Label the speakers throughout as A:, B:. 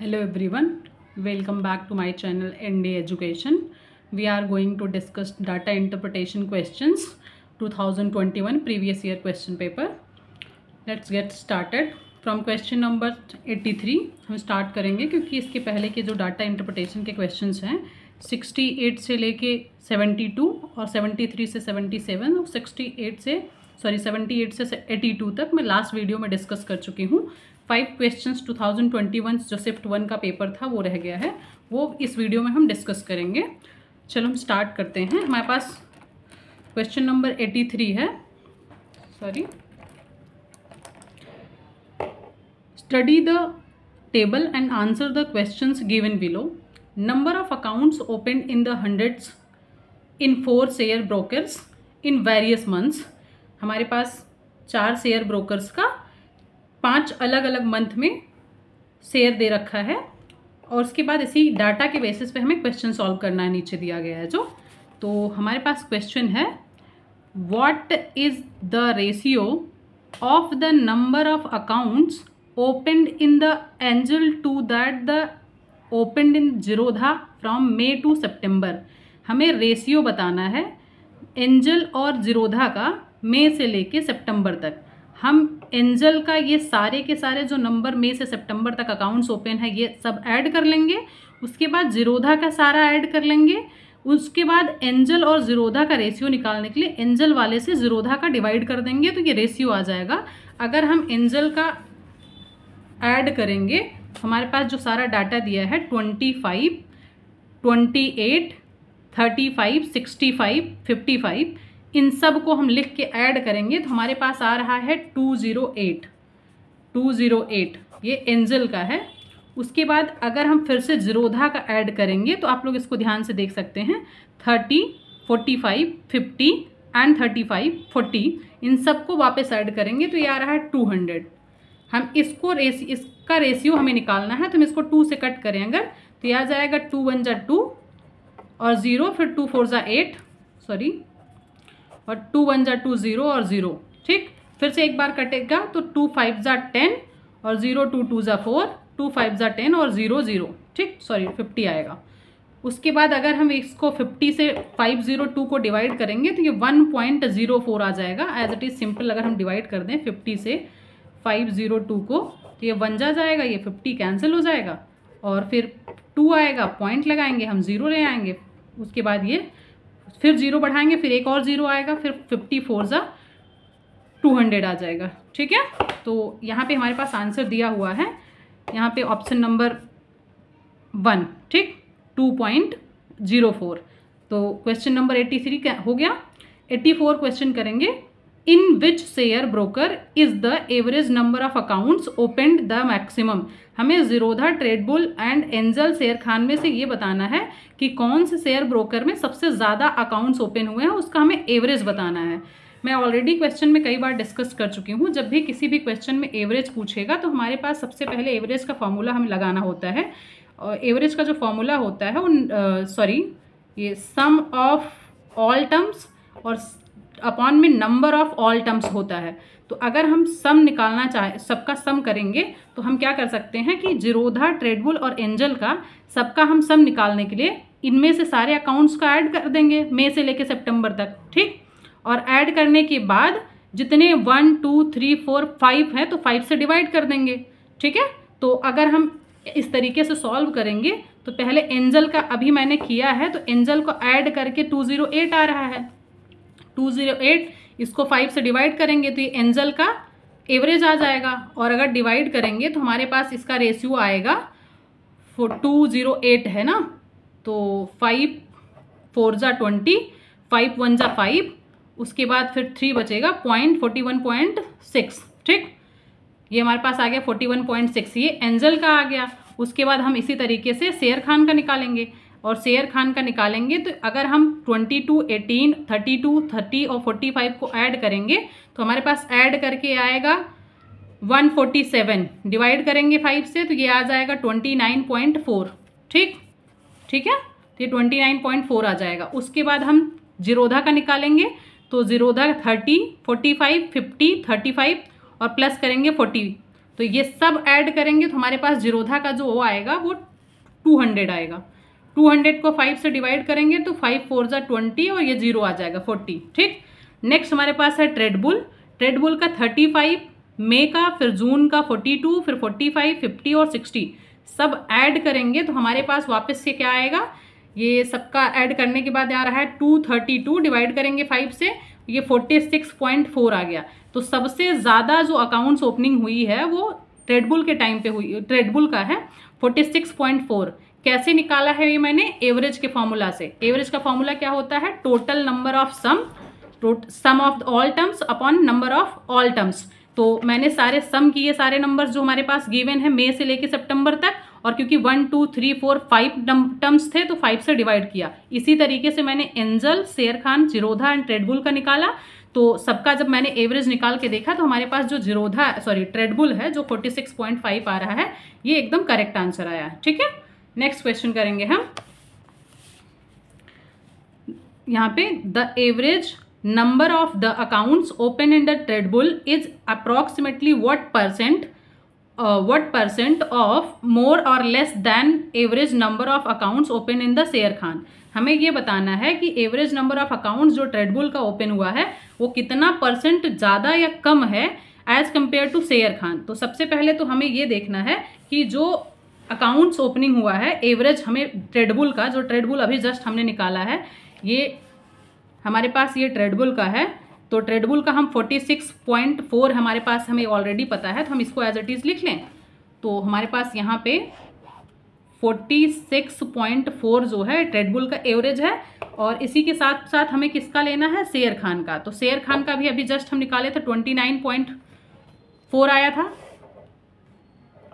A: Hello everyone, welcome back to my channel ND Education. We are going to discuss data interpretation questions 2021 previous year question paper. Let's get started from question number 83. हम start करेंगे क्योंकि इसके पहले के जो data interpretation के questions हैं 68 से लेके 72 और 73 से 77 और 78 से 82 तक मैं लास्ट वीडियो में डिस्कस कर चुकी हूँ। 5 क्वेश्चंस 2021 जो शिफ्ट 1 का पेपर था वो रह गया है, वो इस वीडियो में हम डिस्कस करेंगे। चलो हम स्टार्ट करते हैं। हमारे पास क्वेश्चन नंबर 83 है। Study the table and answer the questions given below. Number of accounts open in the hundreds in 4 share brokers in various months. हमारे पास 4 शेयर ब्रोकर्स का 5 अलग अलग मंथ में शेयर दे रखा है और उसके बाद इसी डाटा के बेसिस पे हमें क्वेश्चन सॉल्व करना है। नीचे दिया गया है जो, तो हमारे पास क्वेश्चन है what is the ratio of the number of accounts opened in the Angel to that the opened in Zerodha from May to September. हमें रेशियो बताना है एंजल और जीरोधा का मई से लेके सितंबर तक। हम एंजल का ये सारे के सारे जो नंबर मई से सितंबर तक अकाउंट्स ओपन है ये सब ऐड कर लेंगे, उसके बाद जीरोधा का सारा ऐड कर लेंगे, उसके बाद एंजल और जीरोधा का रेशियो निकालने के लिए एंजल वाले से जीरोधा का डिवाइड कर देंगे तो ये रेशियो आ जाएगा। अगर हम एंजल का ऐड करेंगे हमारे पास जो सारा डाटा दिया है 25, 28, 35, 65, 55, इन सब को हम लिख के ऐड करेंगे तो हमारे पास आ रहा है 208 ये एंजल का है। उसके बाद अगर हम फिर से जीरोधा का ऐड करेंगे तो आप लोग इसको ध्यान से देख सकते हैं 30, 45, 50 एंड 35, 40 इन सब को वापस ऐड करेंगे तो ये आ रहा है 200। हम इसका रेशियो हमें निकालना है तो हम इसको 2 से कट करें अगर तो ये आ जाएगा 2 1 जा 2 और 0, फिर 2 4 जा 8 और 2 1 जा 2 0 और 0। ठीक, फिर से एक बार कटेगा तो 2 5 जा 10 और 0 2 2 जा 4, 2 5 जा 10 और 0 0। ठीक, 50 आएगा। उसके बाद अगर हम इसको 50 से 502 को डिवाइड करेंगे तो ये 1.04 आ जाएगा। एज इट इज़ सिंपल अगर हम डिवाइड कर दें 50 से 502 को तो ये 1 जा जाएगा, ये 50 कैंसिल हो जाएगा और फिर 2 आएगा, पॉइंट लगाएंगे हम 0 ले आएंगे, उसके बाद ये फिर 0 बढ़ाएंगे, फिर एक और 0 आएगा, फिर 54 जा 200 आ जाएगा। ठीक है, तो यहाँ पे हमारे पास आंसर दिया हुआ है, यहाँ पे ऑप्शन नंबर 1, ठीक, 2.04। तो क्वेश्चन नंबर 83 हो गया। 84 क्वेश्चन करेंगे। In which share broker is the average number of accounts opened the maximum. हमें Zerodha, Tradebull and Angel Sharekhan में से ये बताना है कि कौन से शेयर ब्रोकर में सबसे ज़्यादा अकाउंट्स ओपन हुए हैं, उसका हमें एवरेज बताना है। मैं ऑलरेडी क्वेश्चन में कई बार डिस्कस कर चुकी हूँ। जब भी किसी भी क्वेश्चन में एवरेज पूछेगा तो हमारे पास सबसे पहले एवरेज का फॉर्मूला हमें लगाना होता है और एवरेज का जो फॉर्मूला होता है वो ये सम ऑफ ऑल टर्म्स और अपॉन में नंबर ऑफ ऑल टर्म्स होता है। तो अगर हम सम निकालना चाहे, सबका सम करेंगे तो हम क्या कर सकते हैं कि जीरोधा, ट्रेडबुल और एंजल का सबका हम सम निकालने के लिए इनमें से सारे अकाउंट्स का ऐड कर देंगे मई से लेकर सितंबर तक। ठीक, और ऐड करने के बाद जितने 1 2 3 4 5 हैं तो 5 से डिवाइड कर देंगे। ठीक है, तो अगर हम इस तरीके से सॉल्व करेंगे तो पहले एंजल का अभी मैंने किया है तो एंजल को ऐड करके 208 आ रहा है। 208 इसको 5 से डिवाइड करेंगे तो ये एंजल का एवरेज आ जाएगा और अगर डिवाइड करेंगे तो हमारे पास इसका रेशियो आएगा 208 है ना, तो 5 4 जा 20, 5 1 जा 5, उसके बाद फिर 3 बचेगा 41.6। ठीक, ये हमारे पास आ गया 41.6, ये एंजल का आ गया। उसके बाद हम इसी तरीके से शेयर खान का निकालेंगे और शेयर खान का निकालेंगे तो अगर हम 22, 18, 32, 30 और 45 को ऐड करेंगे तो हमारे पास ऐड करके आएगा 147, डिवाइड करेंगे 5 से तो ये आ जाएगा 29.4। ठीक है, तो ये 29.4 आ जाएगा। उसके बाद हम जीरोधा का निकालेंगे तो जीरोधा 30, 45, 50, 35 और प्लस करेंगे 40 तो ये सब ऐड करेंगे तो हमारे पास जीरोधा का जो वो आएगा वो 200 आएगा। 200 को 5 से डिवाइड करेंगे तो 5 4 जा 20 और ये 0 आ जाएगा 40। ठीक, नेक्स्ट हमारे पास है ट्रेडबुल। ट्रेडबुल का 35, मई का, फिर जून का 42, फिर 45, 50 और 60 सब ऐड करेंगे तो हमारे पास वापस से क्या आएगा, ये सबका ऐड करने के बाद आ रहा है 232 डिवाइड करेंगे 5 से, ये 46.4 आ गया। तो सबसे ज़्यादा जो अकाउंट्स ओपनिंग हुई है वो ट्रेडबुल के टाइम पे हुई, ट्रेडबुल का है 46.4। कैसे निकाला है ये मैंने, एवरेज के फॉर्मूला से। एवरेज का फॉर्मूला क्या होता है, total number of sum of all terms upon number of all terms. तो मैंने सारे सम किए, सारे नंबर्स जो हमारे पास गिवन है मई से लेके सितंबर तक, और क्योंकि 1 2 3 4 5 टर्म्स थे तो 5 से डिवाइड किया। इसी तरीके से मैंने एंजल, शेर खान, जीरोधा एंड ट्रेडबुल का निकाला। तो सबका जब मैंने एवरेज निकाल के देखा तो हमारे पास जो ट्रेडबुल है जो 46.5 आ रहा है, ये एकदम करेक्ट आंसर आया है। ठीक है, नेक्स्ट क्वेश्चन करेंगे हम। यहाँ पे the average number of the accounts open in the Tradebull is approximately what percent of more और less than average number of accounts open in the Sharekhan. हमें ये बताना है कि एवरेज नंबर ऑफ अकाउंट्स जो ट्रेडबुल का ओपन हुआ है वो कितना परसेंट ज़्यादा या कम है एज कंपेयर टू शेर खान। तो सबसे पहले तो हमें ये देखना है कि जो अकाउंट्स ओपनिंग हुआ है एवरेज हमें ट्रेडबुल का, जो ट्रेडबुल अभी जस्ट हमने निकाला है, ये हमारे पास ये ट्रेडबुल का है। तो ट्रेडबुल का हम 46.4 हमारे पास हमें ऑलरेडी पता है, तो हम इसको एज इट इज़ लिख लें। तो हमारे पास यहाँ पे 46.4 जो है ट्रेडबुल का एवरेज है, और इसी के साथ साथ हमें किसका लेना है, शेर खान का। तो शेर खान का भी अभी जस्ट हम निकाले थे 29.4 आया था।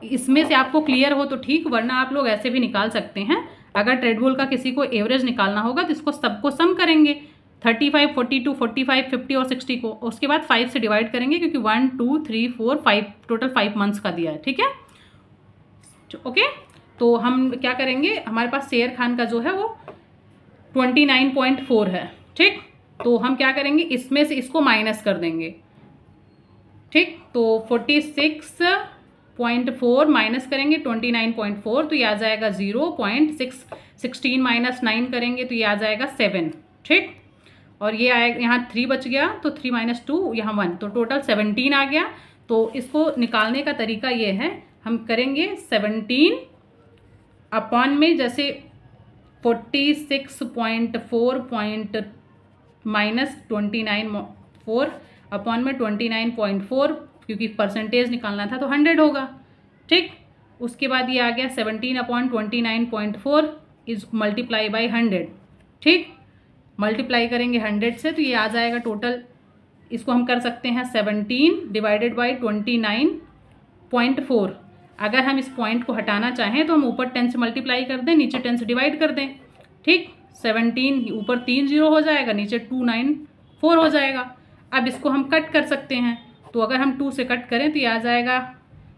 A: इसमें से आपको क्लियर हो तो ठीक, वरना आप लोग ऐसे भी निकाल सकते हैं। अगर ट्रेडबुल का किसी को एवरेज निकालना होगा तो इसको सबको सम करेंगे, 35, 42, 45, 50 और 60 को, उसके बाद 5 से डिवाइड करेंगे क्योंकि 1 2 3 4 5 टोटल 5 मंथ्स का दिया है। ठीक है, ओके। तो हम क्या करेंगे, हमारे पास शेर खान का जो है वो 29.4 है। ठीक, तो हम क्या करेंगे, इसमें से इसको माइनस कर देंगे। ठीक, तो 46.4 माइनस करेंगे 29.4 तो ये आ जाएगा 0.6, 16 माइनस 9 करेंगे तो ये आ जाएगा 7। ठीक, और ये आएगा, यहाँ 3 बच गया तो 3 माइनस 2 यहाँ 1, तो टोटल 17 आ गया। तो इसको निकालने का तरीका ये है, हम करेंगे 17 अपॉन में, जैसे 46.4 माइनस 29.4 अपॉन में 29.4, क्योंकि परसेंटेज निकालना था तो 100 होगा। ठीक, उसके बाद ये आ गया 17 अपॉन 29.4 इज मल्टीप्लाई बाई 100। ठीक, मल्टीप्लाई करेंगे 100 से तो ये आ जाएगा टोटल, इसको हम कर सकते हैं 17 डिवाइडेड बाई 29.4। अगर हम इस पॉइंट को हटाना चाहें तो हम ऊपर 10 से मल्टीप्लाई कर दें, नीचे 10 से डिवाइड कर दें। ठीक, 17 ऊपर 3 0 हो जाएगा, नीचे 294 हो जाएगा। अब इसको हम कट कर सकते हैं, तो अगर हम 2 से कट करें तो ये आ जाएगा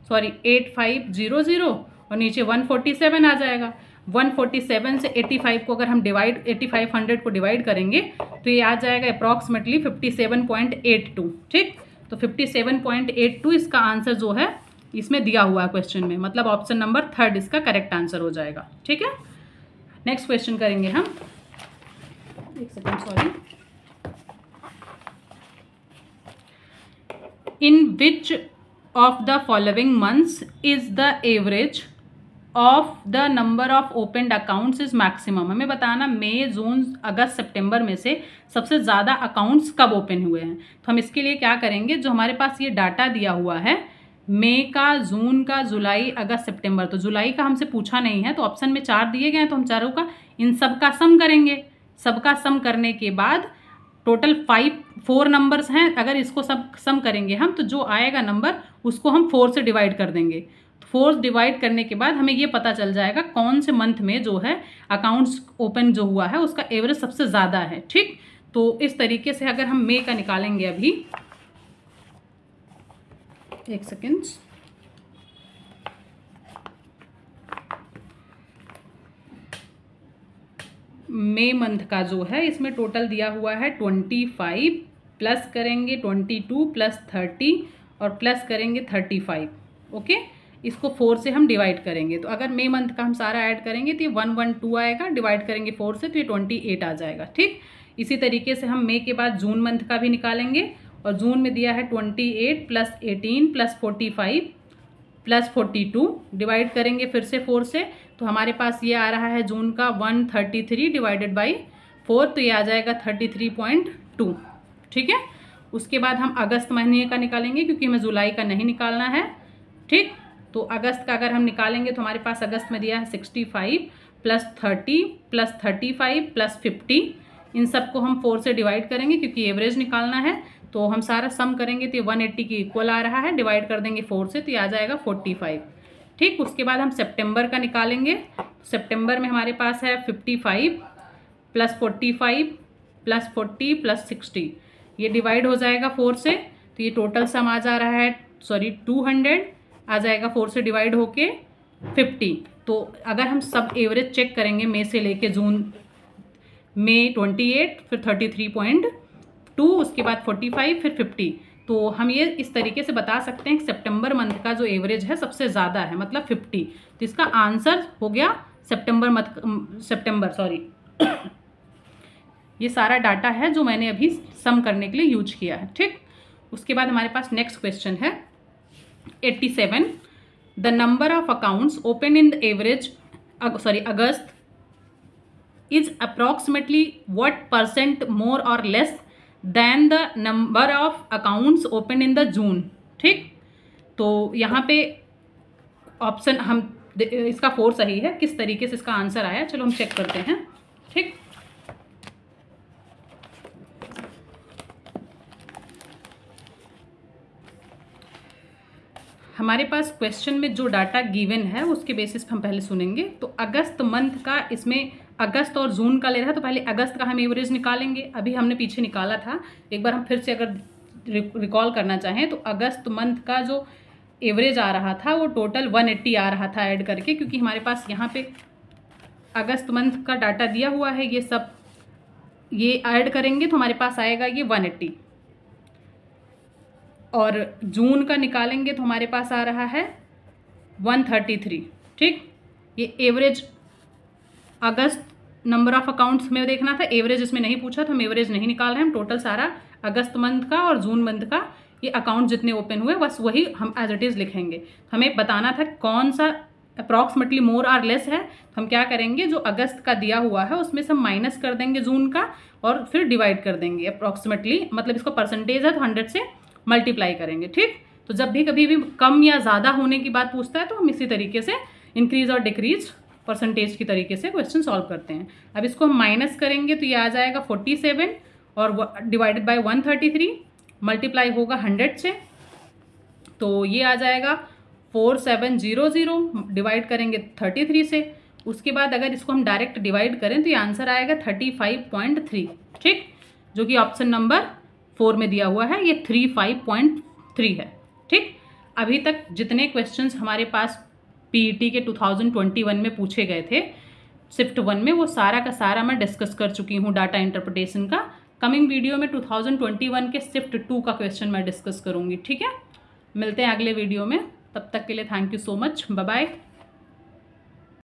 A: 8500 और नीचे 147 आ जाएगा। 147 से 85 को अगर हम 8500 को डिवाइड करेंगे तो ये आ जाएगा अप्रॉक्सीमेटली 57.82। ठीक, तो 57.82 इसका आंसर जो है इसमें दिया हुआ है क्वेश्चन में, मतलब ऑप्शन नंबर 3 इसका करेक्ट आंसर हो जाएगा। ठीक है, नेक्स्ट क्वेश्चन करेंगे हम। एक second, sorry. In which of the following months is the average of the number of opened accounts is maximum. हमें बताना मई, जून, अगस्त, सितंबर में से सबसे ज़्यादा अकाउंट्स कब ओपन हुए हैं। तो हम इसके लिए क्या करेंगे, जो हमारे पास ये डाटा दिया हुआ है मई का, जून का, जुलाई, अगस्त, सितंबर, तो जुलाई का हमसे पूछा नहीं है तो ऑप्शन में 4 दिए गए हैं, तो हम चारों का इन सब का सम करेंगे। सबका सम करने के बाद टोटल 4 नंबर्स हैं, अगर इसको सब सम करेंगे हम तो जो आएगा नंबर उसको हम 4 से डिवाइड कर देंगे। 4 डिवाइड करने के बाद हमें ये पता चल जाएगा कौन से मंथ में जो है अकाउंट्स ओपन जो हुआ है उसका एवरेज सबसे ज़्यादा है। ठीक, तो इस तरीके से अगर हम मई का निकालेंगे, अभी एक सेकेंड, मई मंथ का जो है इसमें टोटल दिया हुआ है 25 प्लस करेंगे 22 प्लस 30 और प्लस करेंगे 35। ओके, इसको 4 से हम डिवाइड करेंगे। तो अगर मई मंथ का हम सारा ऐड करेंगे तो ये 112 आएगा, डिवाइड करेंगे 4 से तो ये 28 आ जाएगा। ठीक, इसी तरीके से हम मई के बाद जून मंथ का भी निकालेंगे, और जून में दिया है 28 प्लस 18 प्लस 45 प्लस 42, डिवाइड करेंगे फिर से 4 से, तो हमारे पास ये आ रहा है जून का 133 डिवाइडेड बाई 4, तो ये आ जाएगा 33.2। ठीक है, उसके बाद हम अगस्त महीने का निकालेंगे क्योंकि हमें जुलाई का नहीं निकालना है। ठीक, तो अगस्त का अगर हम निकालेंगे तो हमारे पास अगस्त में दिया है 65 प्लस 30 प्लस 35 प्लस 50, इन सबको हम 4 से डिवाइड करेंगे क्योंकि एवरेज निकालना है। तो हम सारा सम करेंगे तो 180 की इक्वल आ रहा है, डिवाइड कर देंगे 4 से तो ये आ जाएगा 45। ठीक, उसके बाद हम सितंबर का निकालेंगे। सितंबर में हमारे पास है 55 प्लस 45 प्लस 40 प्लस 60, ये डिवाइड हो जाएगा 4 से, तो ये टोटल सम आ जा रहा है 200 आ जाएगा 4 से डिवाइड होके 50। तो अगर हम सब एवरेज चेक करेंगे मई से लेके जून, मई 28 फिर 33.2 उसके बाद 45 फिर 50, तो हम ये इस तरीके से बता सकते हैं कि सितंबर मंथ का जो एवरेज है सबसे ज़्यादा है, मतलब 50। तो इसका आंसर हो गया सितंबर सॉरी ये सारा डाटा है जो मैंने अभी सम करने के लिए यूज किया है। ठीक, उसके बाद हमारे पास नेक्स्ट क्वेश्चन है 87, the number of accounts open in the average August is approximately what percent more और less than the number of accounts open in the June. ठीक, तो यहाँ पे ऑप्शन हम इसका 4 सही है, किस तरीके से इसका आंसर आया चलो हम चेक करते हैं। ठीक, हमारे पास क्वेश्चन में जो डाटा गिवन है उसके बेसिस पे हम पहले सुनेंगे। तो अगस्त मंथ का, इसमें अगस्त और जून का ले रहा है, तो पहले अगस्त का हम एवरेज निकालेंगे, अभी हमने पीछे निकाला था, एक बार हम फिर से अगर रिकॉल करना चाहें तो अगस्त मंथ का जो एवरेज आ रहा था वो टोटल 180 आ रहा था ऐड करके, क्योंकि हमारे पास यहाँ पे अगस्त मंथ का डाटा दिया हुआ है, ये सब ये ऐड करेंगे तो हमारे पास आएगा ये 180, और जून का निकालेंगे तो हमारे पास आ रहा है 133। ठीक, ये average August number of accounts में देखना था, एवरेज इसमें नहीं पूछा तो हम एवरेज नहीं निकाल रहे हैं, हम टोटल सारा अगस्त मंथ का और जून मंथ का ये अकाउंट जितने ओपन हुए बस वही हम एज इट इज़ लिखेंगे। हमें बताना था कौन सा अप्रॉक्सीमेटली मोर और लेस है, तो हम क्या करेंगे जो अगस्त का दिया हुआ है उसमें से हम माइनस कर देंगे जून का और फिर डिवाइड कर देंगे अप्रॉक्सीमेटली, मतलब इसको परसेंटेज है तो 100 से मल्टीप्लाई करेंगे। ठीक, तो जब भी कभी भी कम या ज़्यादा होने की बात पूछता है तो हम इसी तरीके से इंक्रीज और डिक्रीज परसेंटेज की तरीके से क्वेश्चन सॉल्व करते हैं। अब इसको हम माइनस करेंगे तो ये आ जाएगा 47 और डिवाइडेड बाय 133, मल्टीप्लाई होगा 100 से, तो ये आ जाएगा 4700, डिवाइड करेंगे 33 से, उसके बाद अगर इसको हम डायरेक्ट डिवाइड करें तो ये आंसर आएगा 35.3। ठीक, जो कि ऑप्शन नंबर 4 में दिया हुआ है, ये 35.3 है। ठीक, अभी तक जितने क्वेश्चंस हमारे पास पीईटी के 2021 में पूछे गए थे शिफ्ट 1 में, वो सारा का सारा मैं डिस्कस कर चुकी हूँ डाटा इंटरप्रिटेशन का। कमिंग वीडियो में 2021 के शिफ्ट 2 का क्वेश्चन मैं डिस्कस करूँगी। ठीक है, मिलते हैं अगले वीडियो में, तब तक के लिए thank you so much, bye bye.